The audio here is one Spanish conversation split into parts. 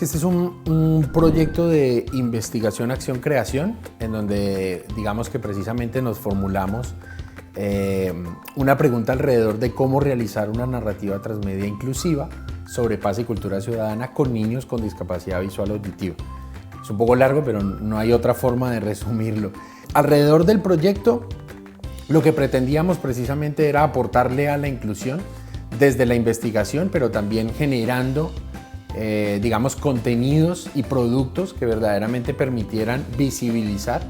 que este es un proyecto de investigación, acción, creación, en donde digamos que precisamente nos formulamos una pregunta alrededor de cómo realizar una narrativa transmedia inclusiva sobre paz y cultura ciudadana con niños con discapacidad visual o auditiva. Es un poco largo, pero no hay otra forma de resumirlo. Alrededor del proyecto, lo que pretendíamos precisamente era aportarle a la inclusión desde la investigación, pero también generando, digamos, contenidos y productos que verdaderamente permitieran visibilizar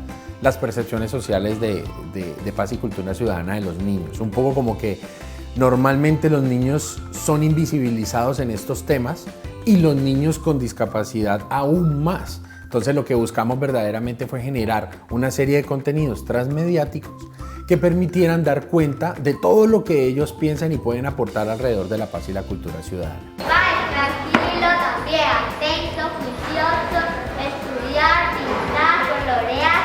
las percepciones sociales de paz y cultura ciudadana de los niños. Un poco como que normalmente los niños son invisibilizados en estos temas y los niños con discapacidad aún más. Entonces lo que buscamos verdaderamente fue generar una serie de contenidos transmediáticos que permitieran dar cuenta de todo lo que ellos piensan y pueden aportar alrededor de la paz y la cultura ciudadana. Tranquilo, también atento, juicioso, estudiar, pintar, colorear,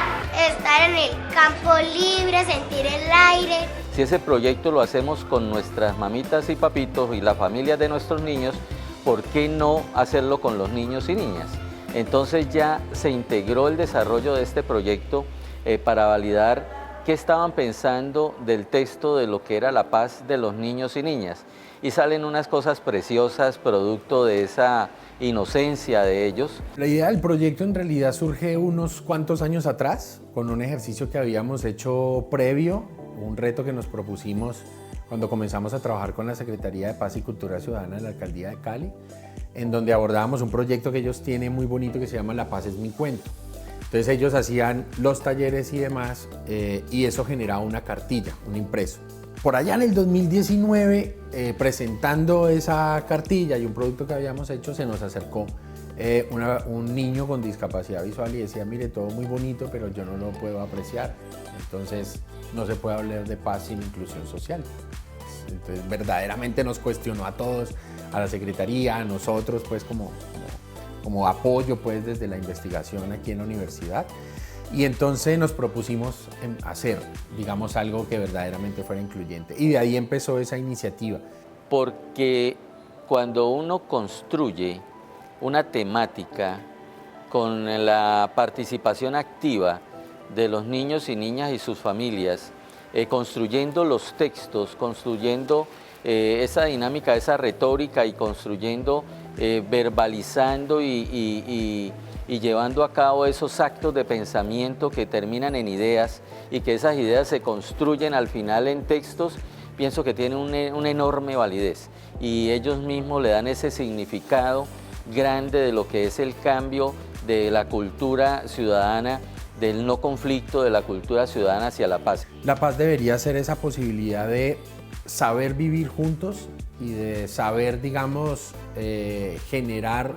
estar en el campo libre, sentir el aire. Si ese proyecto lo hacemos con nuestras mamitas y papitos y las familias de nuestros niños, ¿por qué no hacerlo con los niños y niñas? Entonces ya se integró el desarrollo de este proyecto para validar qué estaban pensando del texto de lo que era la paz de los niños y niñas. Y salen unas cosas preciosas, producto de esa inocencia de ellos. La idea del proyecto en realidad surge unos cuantos años atrás, con un ejercicio que habíamos hecho previo, un reto que nos propusimos cuando comenzamos a trabajar con la Secretaría de Paz y Cultura Ciudadana de la Alcaldía de Cali, en donde abordábamos un proyecto que ellos tienen muy bonito que se llama La Paz es mi cuento. Entonces ellos hacían los talleres y demás, y eso generaba una cartilla, un impreso. Por allá en el 2019, presentando esa cartilla y un producto que habíamos hecho, se nos acercó un niño con discapacidad visual y decía, mire, todo muy bonito, pero yo no lo puedo apreciar. Entonces no se puede hablar de paz sin inclusión social. Entonces verdaderamente nos cuestionó a todos, a la Secretaría, a nosotros, pues como apoyo pues desde la investigación aquí en la universidad. Y entonces nos propusimos hacer, digamos, algo que verdaderamente fuera incluyente. Y de ahí empezó esa iniciativa. Porque cuando uno construye una temática con la participación activa de los niños y niñas y sus familias, construyendo los textos, construyendo esa dinámica, esa retórica y construyendo, verbalizando y llevando a cabo esos actos de pensamiento que terminan en ideas y que esas ideas se construyen al final en textos, pienso que tienen una enorme validez y ellos mismos le dan ese significado grande de lo que es el cambio de la cultura ciudadana, del no conflicto, de la cultura ciudadana hacia la paz. La paz debería ser esa posibilidad de saber vivir juntos y de saber, digamos, generar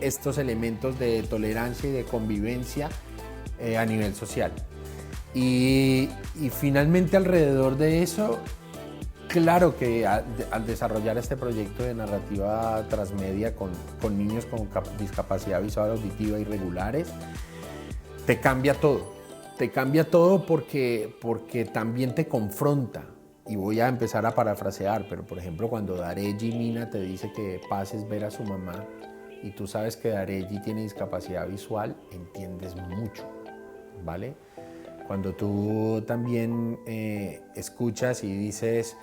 estos elementos de tolerancia y de convivencia a nivel social. Y finalmente alrededor de eso, claro que al desarrollar este proyecto de narrativa transmedia con niños con discapacidad visual auditiva irregulares, te cambia todo porque también te confronta. Y voy a empezar a parafrasear, pero por ejemplo cuando Dareji Mina te dice que paz es ver a su mamá y tú sabes que Dareji tiene discapacidad visual, entiendes mucho, ¿vale? Cuando tú también escuchas y dices,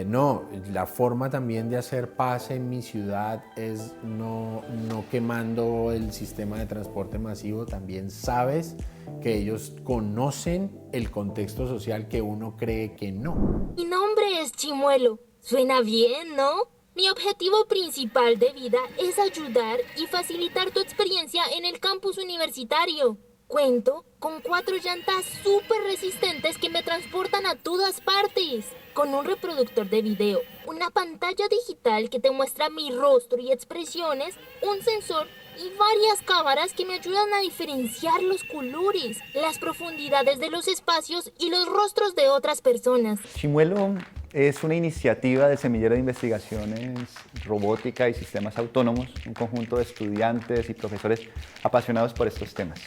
no, la forma también de hacer paz en mi ciudad es no quemando el sistema de transporte masivo, también sabes que ellos conocen el contexto social que uno cree que no. Mi nombre es Chimuelo. Suena bien, ¿no? Mi objetivo principal de vida es ayudar y facilitar tu experiencia en el campus universitario. Cuento con 4 llantas súper resistentes que me transportan a todas partes, con un reproductor de video, una pantalla digital que te muestra mi rostro y expresiones, un sensor y varias cámaras que me ayudan a diferenciar los colores, las profundidades de los espacios y los rostros de otras personas. Chimuelo es una iniciativa del Semillero de Investigaciones Robótica y Sistemas Autónomos, un conjunto de estudiantes y profesores apasionados por estos temas.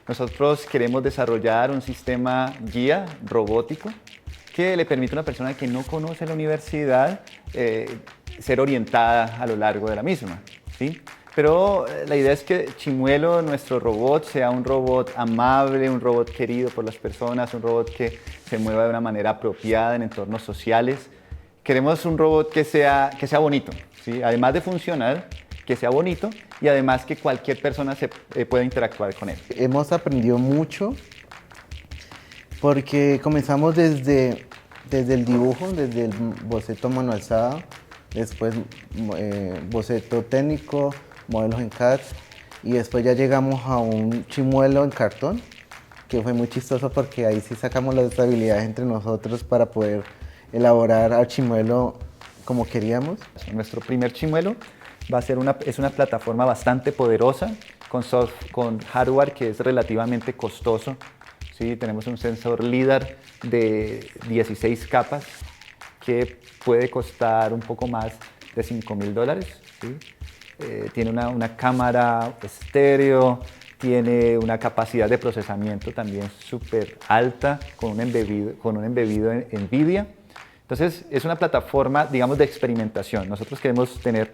Nosotros queremos desarrollar un sistema guía robótico que le permite a una persona que no conoce la universidad ser orientada a lo largo de la misma, ¿sí? Pero la idea es que Chimuelo, nuestro robot, sea un robot amable, un robot querido por las personas, un robot que se mueva de una manera apropiada en entornos sociales. Queremos un robot que sea bonito, ¿sí? Además de funcional, que sea bonito y además que cualquier persona pueda interactuar con él. Hemos aprendido mucho porque comenzamos desde el dibujo, desde el boceto manualizado, después boceto técnico, modelos en CAD y después ya llegamos a un chimuelo en cartón, que fue muy chistoso porque ahí sí sacamos las habilidades entre nosotros para poder elaborar al chimuelo como queríamos. Nuestro primer chimuelo va a ser es una plataforma bastante poderosa con hardware que es relativamente costoso. ¿Sí? Tenemos un sensor LiDAR de 16 capas que puede costar un poco más de $5.000. ¿Sí? Tiene una cámara estéreo, tiene una capacidad de procesamiento también súper alta con un embebido en NVIDIA. Entonces es una plataforma, digamos, de experimentación. Nosotros queremos tener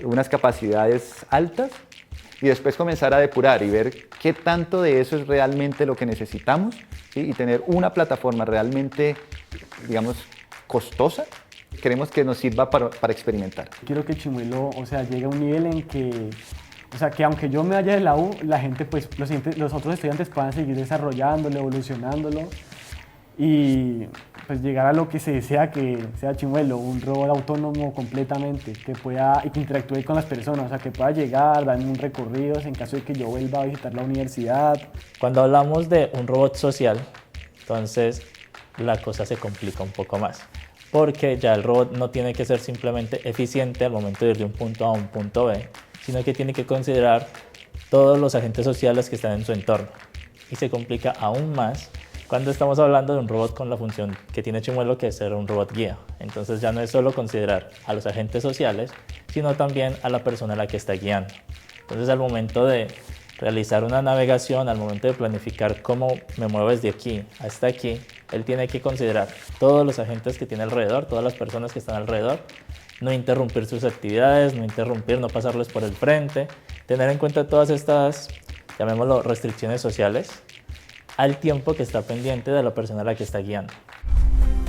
unas capacidades altas y después comenzar a depurar y ver qué tanto de eso es realmente lo que necesitamos, ¿sí? Y tener una plataforma realmente, digamos, costosa. Queremos que nos sirva para experimentar. Quiero que Chimuelo, llegue a un nivel en que, que aunque yo me vaya de la U, la gente, pues, los otros estudiantes puedan seguir desarrollándolo, evolucionándolo y pues llegar a lo que se desea que sea Chimuelo, un robot autónomo completamente, que pueda y que interactúe con las personas, que pueda llegar, darme un recorrido en caso de que yo vuelva a visitar la universidad. Cuando hablamos de un robot social, entonces la cosa se complica un poco más, porque ya el robot no tiene que ser simplemente eficiente al momento de ir de un punto A a un punto B, sino que tiene que considerar todos los agentes sociales que están en su entorno. Y se complica aún más cuando estamos hablando de un robot con la función que tiene Chimuelo, que es ser un robot guía. Entonces ya no es solo considerar a los agentes sociales, sino también a la persona a la que está guiando. Entonces al momento de realizar una navegación, al momento de planificar cómo me muevo desde aquí hasta aquí, él tiene que considerar todos los agentes que tiene alrededor, todas las personas que están alrededor, no interrumpir sus actividades, no pasarles por el frente, tener en cuenta todas estas, llamémoslo, restricciones sociales, al tiempo que está pendiente de la persona a la que está guiando.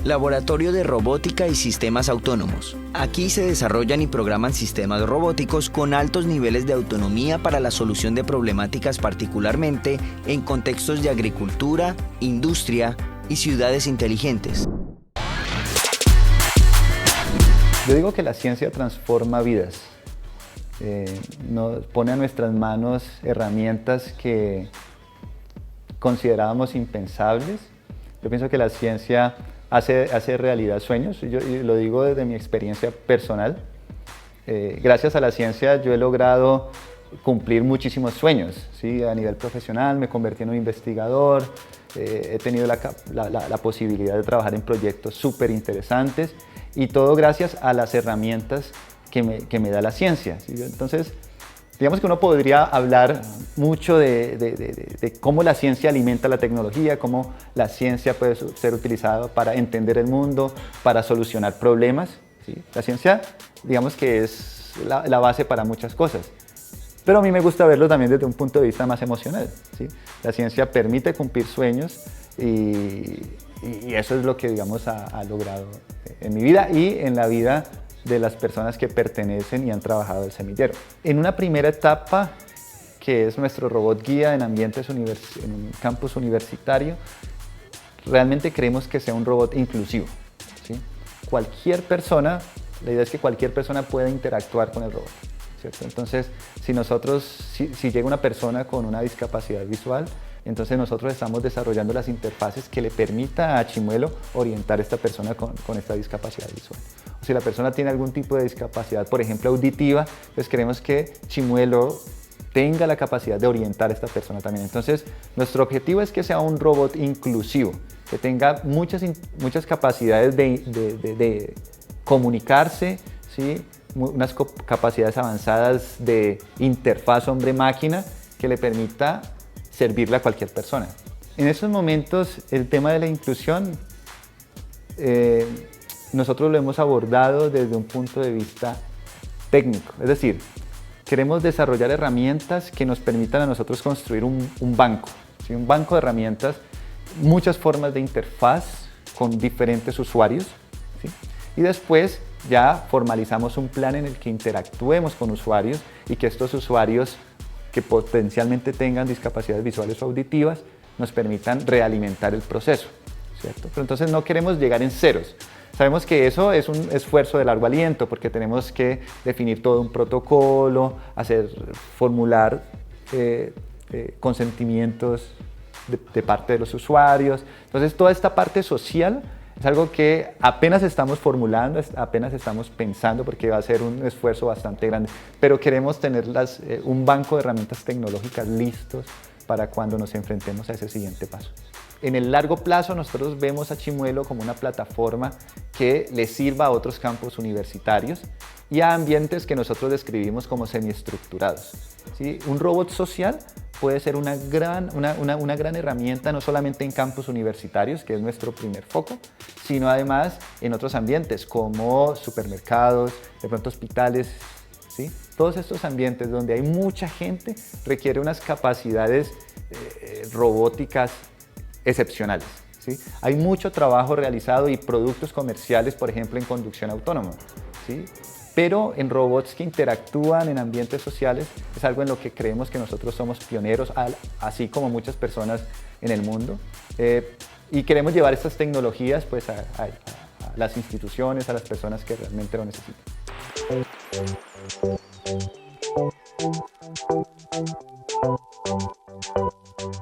Laboratorio de Robótica y Sistemas Autónomos. Aquí se desarrollan y programan sistemas robóticos con altos niveles de autonomía para la solución de problemáticas, particularmente en contextos de agricultura, industria y ciudades inteligentes. Yo digo que la ciencia transforma vidas. Nos pone a nuestras manos herramientas que considerábamos impensables. Yo pienso que la ciencia hace realidad sueños. Yo lo digo desde mi experiencia personal. Gracias a la ciencia yo he logrado cumplir muchísimos sueños, ¿sí? A nivel profesional me convertí en un investigador, he tenido la posibilidad de trabajar en proyectos súper interesantes y todo gracias a las herramientas que me da la ciencia, ¿sí? Entonces, digamos que uno podría hablar mucho de cómo la ciencia alimenta la tecnología, cómo la ciencia puede ser utilizada para entender el mundo, para solucionar problemas, ¿sí? La ciencia, digamos que es la base para muchas cosas. Pero a mí me gusta verlo también desde un punto de vista más emocional, ¿sí? La ciencia permite cumplir sueños y eso es lo que, digamos, ha logrado en mi vida y en la vida de las personas que pertenecen y han trabajado el semillero. En una primera etapa, que es nuestro robot guía en ambientes en un campus universitario, realmente queremos que sea un robot inclusivo, ¿sí? La idea es que cualquier persona pueda interactuar con el robot, ¿cierto? Entonces, si llega una persona con una discapacidad visual, entonces nosotros estamos desarrollando las interfaces que le permita a Chimuelo orientar a esta persona con esta discapacidad visual. O si la persona tiene algún tipo de discapacidad, por ejemplo auditiva, pues queremos que Chimuelo tenga la capacidad de orientar a esta persona también. Entonces, nuestro objetivo es que sea un robot inclusivo, que tenga muchas capacidades de comunicarse, ¿sí? Unas capacidades avanzadas de interfaz hombre-máquina que le permita servirle a cualquier persona. En estos momentos, el tema de la inclusión, nosotros lo hemos abordado desde un punto de vista técnico, es decir, queremos desarrollar herramientas que nos permitan a nosotros construir un banco, ¿sí? Un banco de herramientas, muchas formas de interfaz con diferentes usuarios, ¿sí? Y después ya formalizamos un plan en el que interactuemos con usuarios y que estos usuarios que potencialmente tengan discapacidades visuales o auditivas nos permitan realimentar el proceso, ¿cierto? Pero entonces no queremos llegar en ceros. Sabemos que eso es un esfuerzo de largo aliento porque tenemos que definir todo un protocolo, formular consentimientos de parte de los usuarios. Entonces toda esta parte social es algo que apenas estamos formulando, apenas estamos pensando porque va a ser un esfuerzo bastante grande, pero queremos tener un banco de herramientas tecnológicas listos para cuando nos enfrentemos a ese siguiente paso. En el largo plazo nosotros vemos a Chimuelo como una plataforma que le sirva a otros campus universitarios y a ambientes que nosotros describimos como semiestructurados, ¿sí? Un robot social puede ser una gran herramienta no solamente en campus universitarios, que es nuestro primer foco, sino además en otros ambientes como supermercados, de pronto hospitales, ¿sí? Todos estos ambientes donde hay mucha gente requiere unas capacidades robóticas excepcionales, ¿sí? Hay mucho trabajo realizado y productos comerciales, por ejemplo, en conducción autónoma, ¿sí? Pero en robots que interactúan en ambientes sociales es algo en lo que creemos que nosotros somos pioneros, así como muchas personas en el mundo. Y queremos llevar estas tecnologías pues, a las instituciones, a las personas que realmente lo necesitan.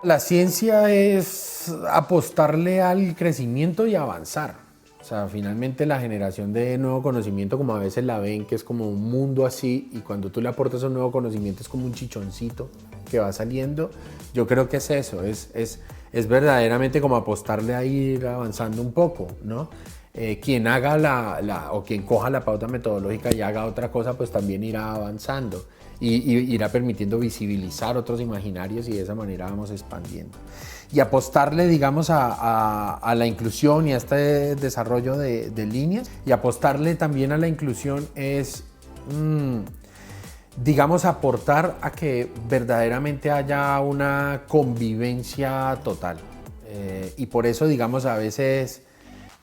La ciencia es apostarle al crecimiento y avanzar. O sea, finalmente la generación de nuevo conocimiento, como a veces la ven, que es como un mundo así, y cuando tú le aportas un nuevo conocimiento es como un chichoncito que va saliendo. Yo creo que es eso, es verdaderamente como apostarle a ir avanzando un poco, ¿no? Quien haga o quien coja la pauta metodológica y haga otra cosa, pues también irá avanzando y irá permitiendo visibilizar otros imaginarios y de esa manera vamos expandiendo. Y apostarle, digamos, a la inclusión y a este desarrollo de líneas, y apostarle también a la inclusión es, digamos, aportar a que verdaderamente haya una convivencia total. Y por eso, digamos, a veces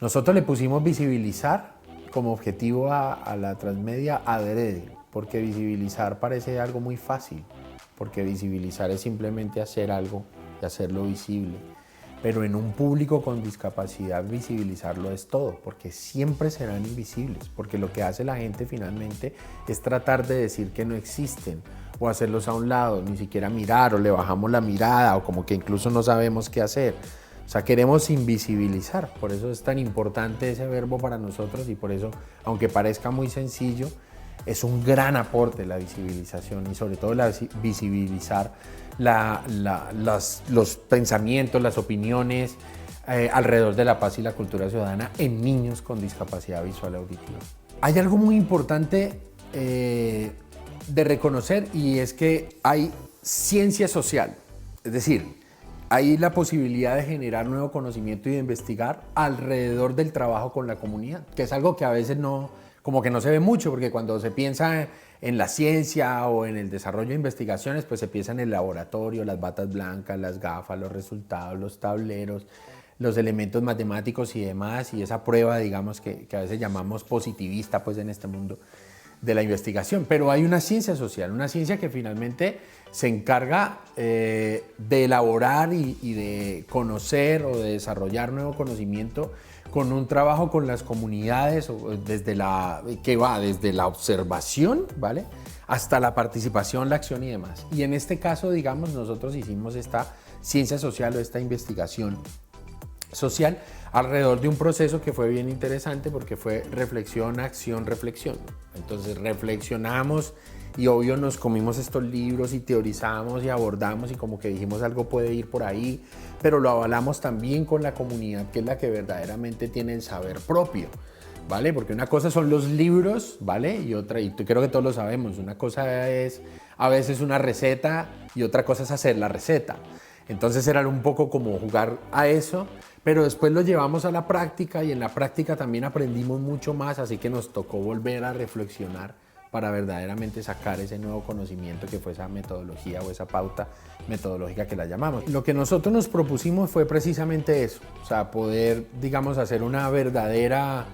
nosotros le pusimos visibilizar como objetivo a la transmedia adrede, porque visibilizar parece algo muy fácil, porque visibilizar es simplemente hacer algo y hacerlo visible. Pero en un público con discapacidad visibilizarlo es todo, porque siempre serán invisibles, porque lo que hace la gente finalmente es tratar de decir que no existen o hacerlos a un lado, ni siquiera mirar o le bajamos la mirada o como que incluso no sabemos qué hacer. O sea, queremos invisibilizar, por eso es tan importante ese verbo para nosotros y por eso, aunque parezca muy sencillo, es un gran aporte la visibilización y sobre todo visibilizar los pensamientos, las opiniones alrededor de la paz y la cultura ciudadana en niños con discapacidad visual auditiva. Hay algo muy importante de reconocer y es que hay ciencia social, es decir, hay la posibilidad de generar nuevo conocimiento y de investigar alrededor del trabajo con la comunidad, que es algo que a veces como que no se ve mucho, porque cuando se piensa en la ciencia o en el desarrollo de investigaciones, pues se piensa en el laboratorio, las batas blancas, las gafas, los resultados, los tableros, los elementos matemáticos y demás, y esa prueba, digamos, que a veces llamamos positivista, pues en este mundo de la investigación. Pero hay una ciencia social, una ciencia que finalmente se encarga de elaborar y de conocer o de desarrollar nuevo conocimiento con un trabajo con las comunidades, que va desde la observación, ¿vale?, hasta la participación, la acción y demás. Y en este caso, digamos, nosotros hicimos esta ciencia social o esta investigación social alrededor de un proceso que fue bien interesante porque fue reflexión, acción, reflexión. Entonces reflexionamos y obvio nos comimos estos libros y teorizamos y abordamos y como que dijimos algo puede ir por ahí, pero lo avalamos también con la comunidad que es la que verdaderamente tiene el saber propio, ¿vale? Porque una cosa son los libros, ¿vale? Y creo que todos lo sabemos, una cosa es a veces una receta y otra cosa es hacer la receta. Entonces era un poco como jugar a eso, pero después lo llevamos a la práctica y en la práctica también aprendimos mucho más, así que nos tocó volver a reflexionar para verdaderamente sacar ese nuevo conocimiento que fue esa metodología o esa pauta metodológica que la llamamos. Lo que nosotros nos propusimos fue precisamente eso, o sea, poder, digamos, hacer una verdadera,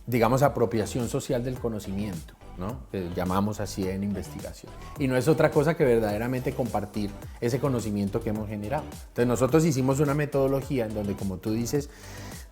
digamos, apropiación social del conocimiento, ¿no? Que llamamos así en investigación. Y no es otra cosa que verdaderamente compartir ese conocimiento que hemos generado. Entonces nosotros hicimos una metodología en donde, como tú dices,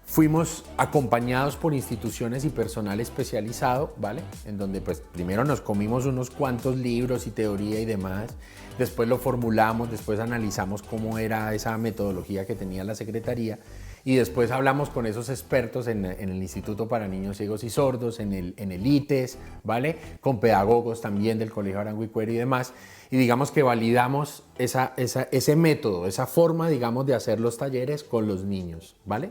fuimos acompañados por instituciones y personal especializado, ¿vale? En donde pues primero nos comimos unos cuantos libros y teoría y demás, después lo formulamos, después analizamos cómo era esa metodología que tenía la Secretaría y después hablamos con esos expertos en el Instituto para Niños Ciegos y Sordos, en el ITES, ¿vale? Con pedagogos también del Colegio Arango y Cuero y demás, y digamos que validamos ese método, esa forma, digamos, de hacer los talleres con los niños, ¿vale?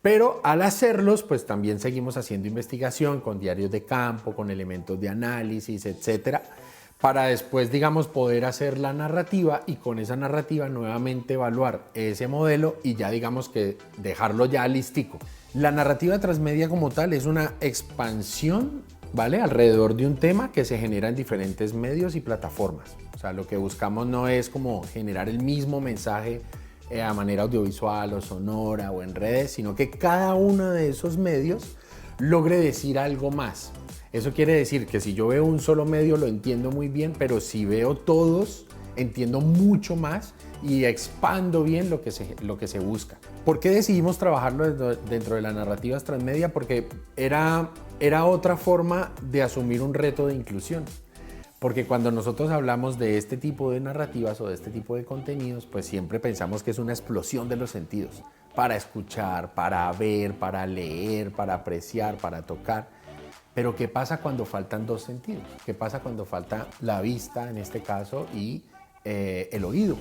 Pero al hacerlos, pues también seguimos haciendo investigación con diarios de campo, con elementos de análisis, etcétera, para después, digamos, poder hacer la narrativa y con esa narrativa nuevamente evaluar ese modelo y ya, digamos, que dejarlo ya listico. La narrativa transmedia como tal es una expansión, ¿vale?, alrededor de un tema que se genera en diferentes medios y plataformas. O sea, lo que buscamos no es como generar el mismo mensaje a manera audiovisual o sonora o en redes, sino que cada uno de esos medios logre decir algo más. Eso quiere decir que si yo veo un solo medio lo entiendo muy bien, pero si veo todos entiendo mucho más y expando bien lo que se busca. ¿Por qué decidimos trabajarlo dentro de las narrativas transmedia? Porque era otra forma de asumir un reto de inclusión. Porque cuando nosotros hablamos de este tipo de narrativas o de este tipo de contenidos, pues siempre pensamos que es una explosión de los sentidos, para escuchar, para ver, para leer, para apreciar, para tocar. Pero ¿qué pasa cuando faltan dos sentidos? ¿Qué pasa cuando falta la vista, en este caso, y el oído?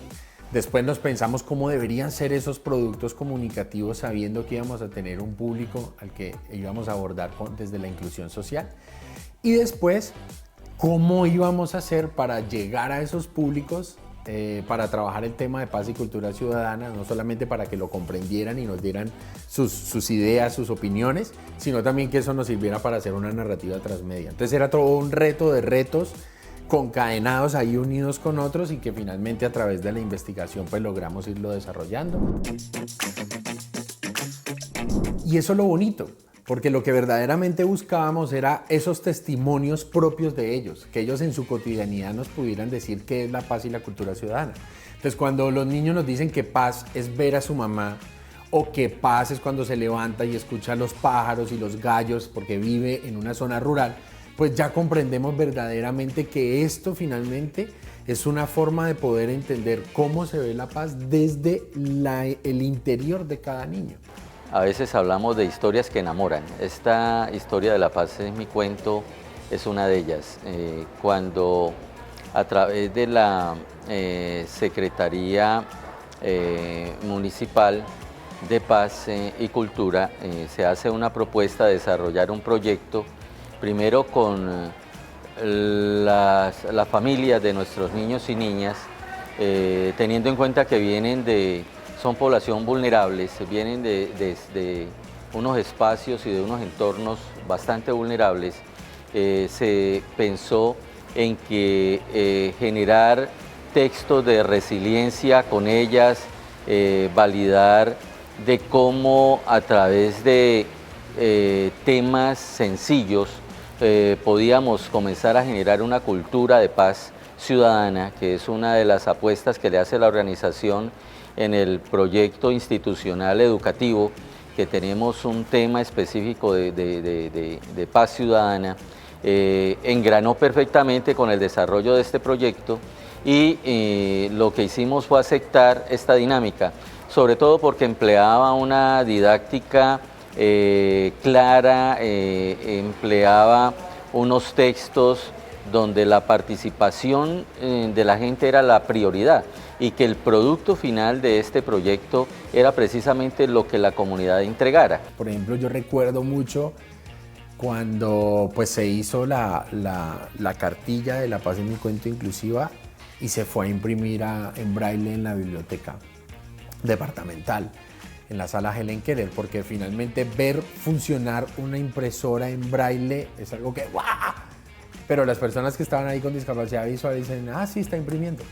Después nos pensamos cómo deberían ser esos productos comunicativos sabiendo que íbamos a tener un público al que íbamos a abordar desde la inclusión social. Y después, ¿cómo íbamos a hacer para llegar a esos públicos, para trabajar el tema de paz y cultura ciudadana, no solamente para que lo comprendieran y nos dieran sus ideas, sus opiniones, sino también que eso nos sirviera para hacer una narrativa transmedia? Entonces era todo un reto de retos concadenados ahí unidos con otros y que finalmente a través de la investigación pues logramos irlo desarrollando. Y eso es lo bonito. Porque lo que verdaderamente buscábamos era esos testimonios propios de ellos, que ellos en su cotidianidad nos pudieran decir qué es la paz y la cultura ciudadana. Entonces, cuando los niños nos dicen que paz es ver a su mamá, o que paz es cuando se levanta y escucha los pájaros y los gallos porque vive en una zona rural, pues ya comprendemos verdaderamente que esto finalmente es una forma de poder entender cómo se ve la paz desde el interior de cada niño. A veces hablamos de historias que enamoran. Esta historia de la paz es mi cuento, es una de ellas. Cuando a través de la Secretaría Municipal de Paz y Cultura se hace una propuesta de desarrollar un proyecto, primero con las familias de nuestros niños y niñas, teniendo en cuenta que son población vulnerables, vienen de unos espacios y de unos entornos bastante vulnerables. Se pensó en que generar textos de resiliencia con ellas, validar de cómo a través de temas sencillos podíamos comenzar a generar una cultura de paz ciudadana, que es una de las apuestas que le hace la organización en el proyecto institucional educativo, que tenemos un tema específico de paz ciudadana. Engranó perfectamente con el desarrollo de este proyecto y lo que hicimos fue aceptar esta dinámica, sobre todo porque empleaba una didáctica clara, empleaba unos textos donde la participación de la gente era la prioridad y que el producto final de este proyecto era precisamente lo que la comunidad entregara. Por ejemplo, yo recuerdo mucho cuando pues, se hizo la cartilla de La Paz en mi cuento inclusiva y se fue a imprimir en braille en la biblioteca departamental, en la sala Helen Keller, porque finalmente ver funcionar una impresora en braille es algo que ¡guau! pero las personas que estaban ahí con discapacidad visual dicen, ah, sí, está imprimiendo.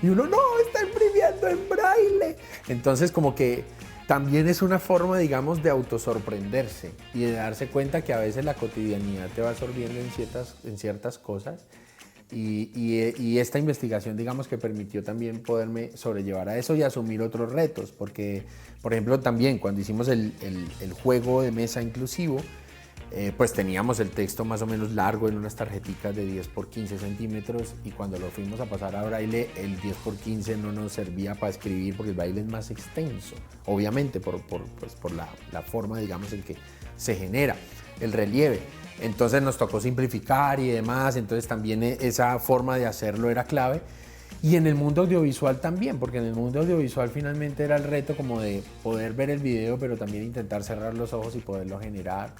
Y uno, no, está imprimiendo en braille. Entonces, como que también es una forma, digamos, de autosorprenderse y de darse cuenta que a veces la cotidianidad te va absorbiendo en ciertas cosas. Y esta investigación, digamos, que permitió también poderme sobrellevar a eso y asumir otros retos, porque, por ejemplo, también cuando hicimos el juego de mesa inclusivo, pues teníamos el texto más o menos largo en unas tarjeticas de 10 por 15 centímetros y cuando lo fuimos a pasar a braille, el 10 por 15 no nos servía para escribir porque el braille es más extenso, obviamente por la forma, digamos, en que se genera el relieve. Entonces nos tocó simplificar y demás, entonces también esa forma de hacerlo era clave. Y en el mundo audiovisual también, porque en el mundo audiovisual finalmente era el reto como de poder ver el video, pero también intentar cerrar los ojos y poderlo generar.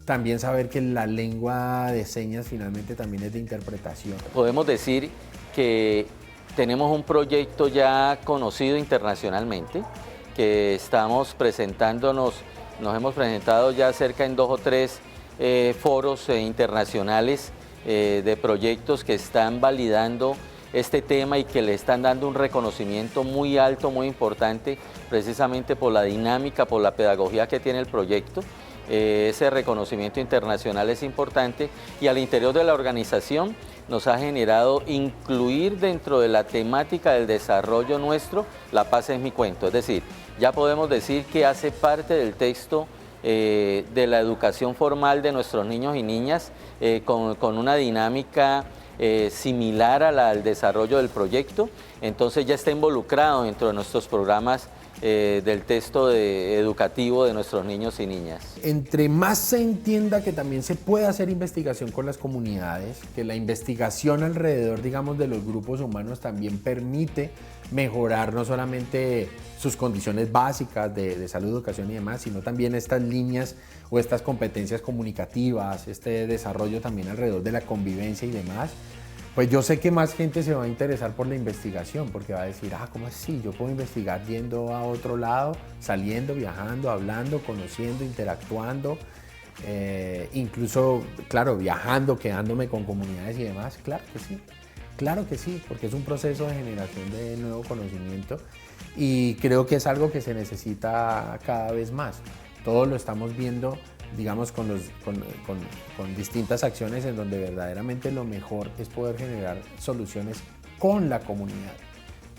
También saber que la lengua de señas finalmente también es de interpretación. Podemos decir que tenemos un proyecto ya conocido internacionalmente, que estamos presentándonos, nos hemos presentado ya cerca en 2 o 3 foros internacionales de proyectos que están validando este tema y que le están dando un reconocimiento muy alto, muy importante, precisamente por la dinámica, por la pedagogía que tiene el proyecto. Ese reconocimiento internacional es importante y al interior de la organización nos ha generado incluir dentro de la temática del desarrollo nuestro La Paz es mi cuento, es decir, ya podemos decir que hace parte del texto de la educación formal de nuestros niños y niñas con una dinámica similar al desarrollo del proyecto, entonces ya está involucrado dentro de nuestros programas del texto educativo de nuestros niños y niñas. Entre más se entienda que también se puede hacer investigación con las comunidades, que la investigación alrededor, digamos, de los grupos humanos también permite mejorar no solamente sus condiciones básicas de salud, educación y demás, sino también estas líneas o estas competencias comunicativas, este desarrollo también alrededor de la convivencia y demás, pues yo sé que más gente se va a interesar por la investigación, porque va a decir, ah, ¿cómo así? Yo puedo investigar yendo a otro lado, saliendo, viajando, hablando, conociendo, interactuando, incluso, claro, viajando, quedándome con comunidades y demás. Claro que sí, porque es un proceso de generación de nuevo conocimiento y creo que es algo que se necesita cada vez más. Todos lo estamos viendo, digamos, con distintas acciones en donde verdaderamente lo mejor es poder generar soluciones con la comunidad,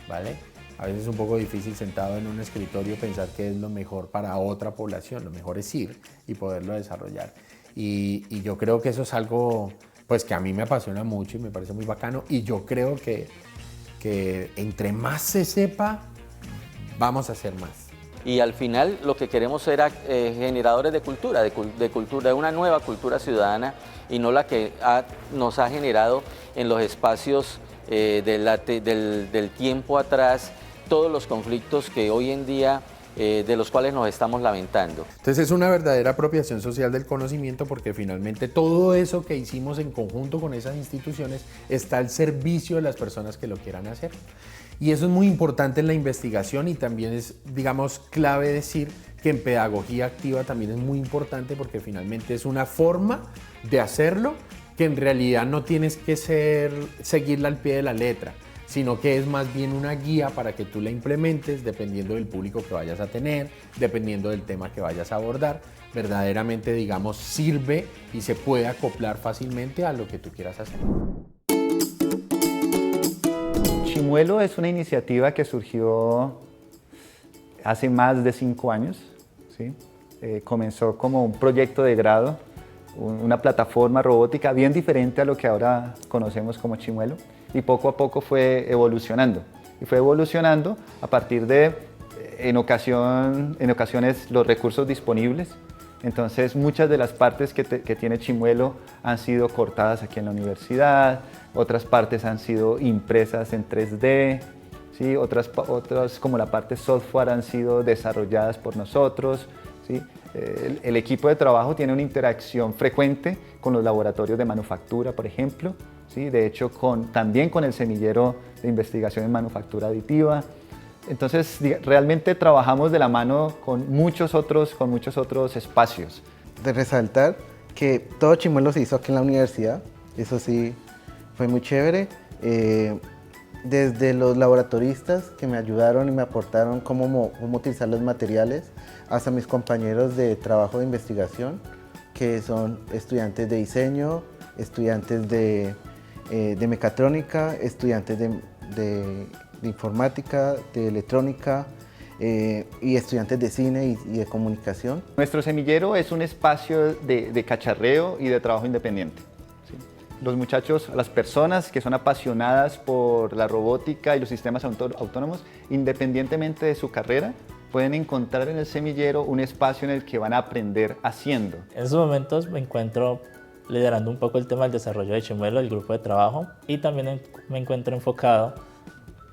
¿vale? A veces es un poco difícil sentado en un escritorio pensar que es lo mejor para otra población, lo mejor es ir y poderlo desarrollar. Y yo creo que eso es algo pues que a mí me apasiona mucho y me parece muy bacano y yo creo que entre más se sepa, vamos a hacer más. Y al final lo que queremos ser generadores de cultura, de una nueva cultura ciudadana y no la que nos ha generado en los espacios del tiempo atrás todos los conflictos que hoy en día de los cuales nos estamos lamentando. Entonces es una verdadera apropiación social del conocimiento porque finalmente todo eso que hicimos en conjunto con esas instituciones está al servicio de las personas que lo quieran hacer. Y eso es muy importante en la investigación y también es, digamos, clave decir que en pedagogía activa también es muy importante porque finalmente es una forma de hacerlo que en realidad no tienes que seguirla al pie de la letra, sino que es más bien una guía para que tú la implementes dependiendo del público que vayas a tener, dependiendo del tema que vayas a abordar, verdaderamente, digamos, sirve y se puede acoplar fácilmente a lo que tú quieras hacer. Chimuelo es una iniciativa que surgió hace más de 5 años, ¿sí? Comenzó como un proyecto de grado, una plataforma robótica bien diferente a lo que ahora conocemos como Chimuelo y poco a poco fue evolucionando. Y fue evolucionando a partir de, en ocasiones, los recursos disponibles. Entonces, muchas de las partes que tiene Chimuelo han sido cortadas aquí en la universidad, otras partes han sido impresas en 3D, ¿sí? otras como la parte software han sido desarrolladas por nosotros, ¿sí? El equipo de trabajo tiene una interacción frecuente con los laboratorios de manufactura, por ejemplo, ¿sí? De hecho, también con el semillero de investigación en manufactura aditiva. Entonces, realmente trabajamos de la mano con muchos otros espacios. De resaltar que todo Chimuelo se hizo aquí en la universidad, Eso sí, fue muy chévere. Desde los laboratoristas que me ayudaron y me aportaron cómo utilizar los materiales, hasta mis compañeros de trabajo de investigación, que son estudiantes de diseño, estudiantes de mecatrónica, estudiantes de informática, de electrónica, y estudiantes de cine y de comunicación. Nuestro semillero es un espacio de cacharreo y de trabajo independiente. ¿Sí? Los muchachos, las personas que son apasionadas por la robótica y los sistemas autónomos, independientemente de su carrera, pueden encontrar en el semillero un espacio en el que van a aprender haciendo. En esos momentos me encuentro liderando un poco el tema del desarrollo de Chimuelo, el grupo de trabajo, y también me encuentro enfocado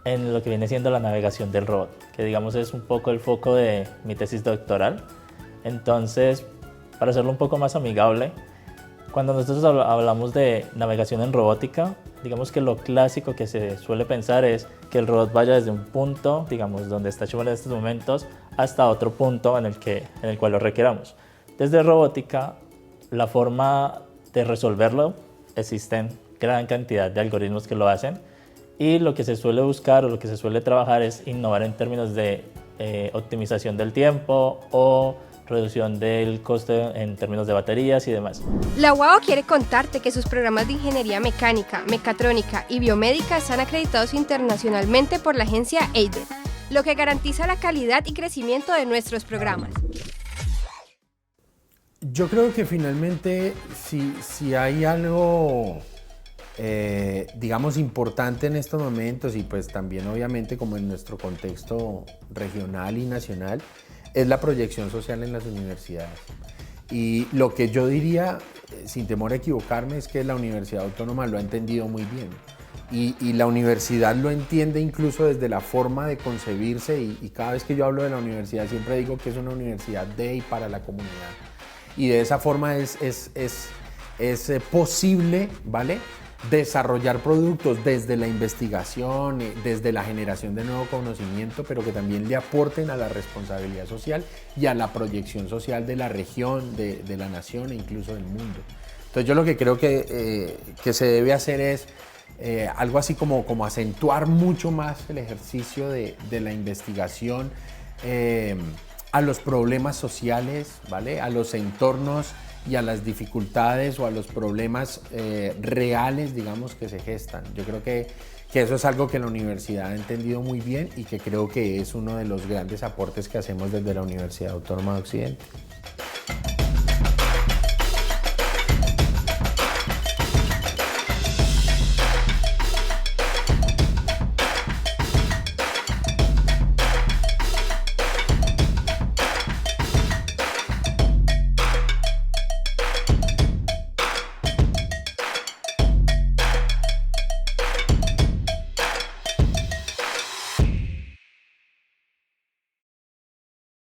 en lo que viene siendo la navegación del robot, que digamos es un poco el foco de mi tesis doctoral. Entonces, para hacerlo un poco más amigable, cuando nosotros hablamos de navegación en robótica, digamos que lo clásico que se suele pensar es que el robot vaya desde un punto, digamos, donde está Chimuelo en estos momentos, hasta otro punto en el cual lo requeramos. Desde robótica, la forma de resolverlo, existen gran cantidad de algoritmos que lo hacen, y lo que se suele buscar o lo que se suele trabajar es innovar en términos de optimización del tiempo o reducción del coste en términos de baterías y demás. La UAO quiere contarte que sus programas de ingeniería mecánica, mecatrónica y biomédica están acreditados internacionalmente por la agencia EIDER, lo que garantiza la calidad y crecimiento de nuestros programas. Yo creo que finalmente si hay algo digamos importante en estos momentos, y pues también obviamente como en nuestro contexto regional y nacional, es la proyección social en las universidades. Y lo que yo diría, sin temor a equivocarme, es que la Universidad Autónoma lo ha entendido muy bien. Y la universidad lo entiende incluso desde la forma de concebirse, y cada vez que yo hablo de la universidad siempre digo que es una universidad de y para la comunidad. Y de esa forma es posible, ¿vale?, desarrollar productos desde la investigación, desde la generación de nuevo conocimiento, pero que también le aporten a la responsabilidad social y a la proyección social de la región, de la nación e incluso del mundo. Entonces yo lo que creo que se debe hacer es algo así como acentuar mucho más el ejercicio de la investigación a los problemas sociales, ¿vale?, a los entornos y a las dificultades o a los problemas reales, digamos, que se gestan. Yo creo que eso es algo que la universidad ha entendido muy bien y que creo que es uno de los grandes aportes que hacemos desde la Universidad Autónoma de Occidente.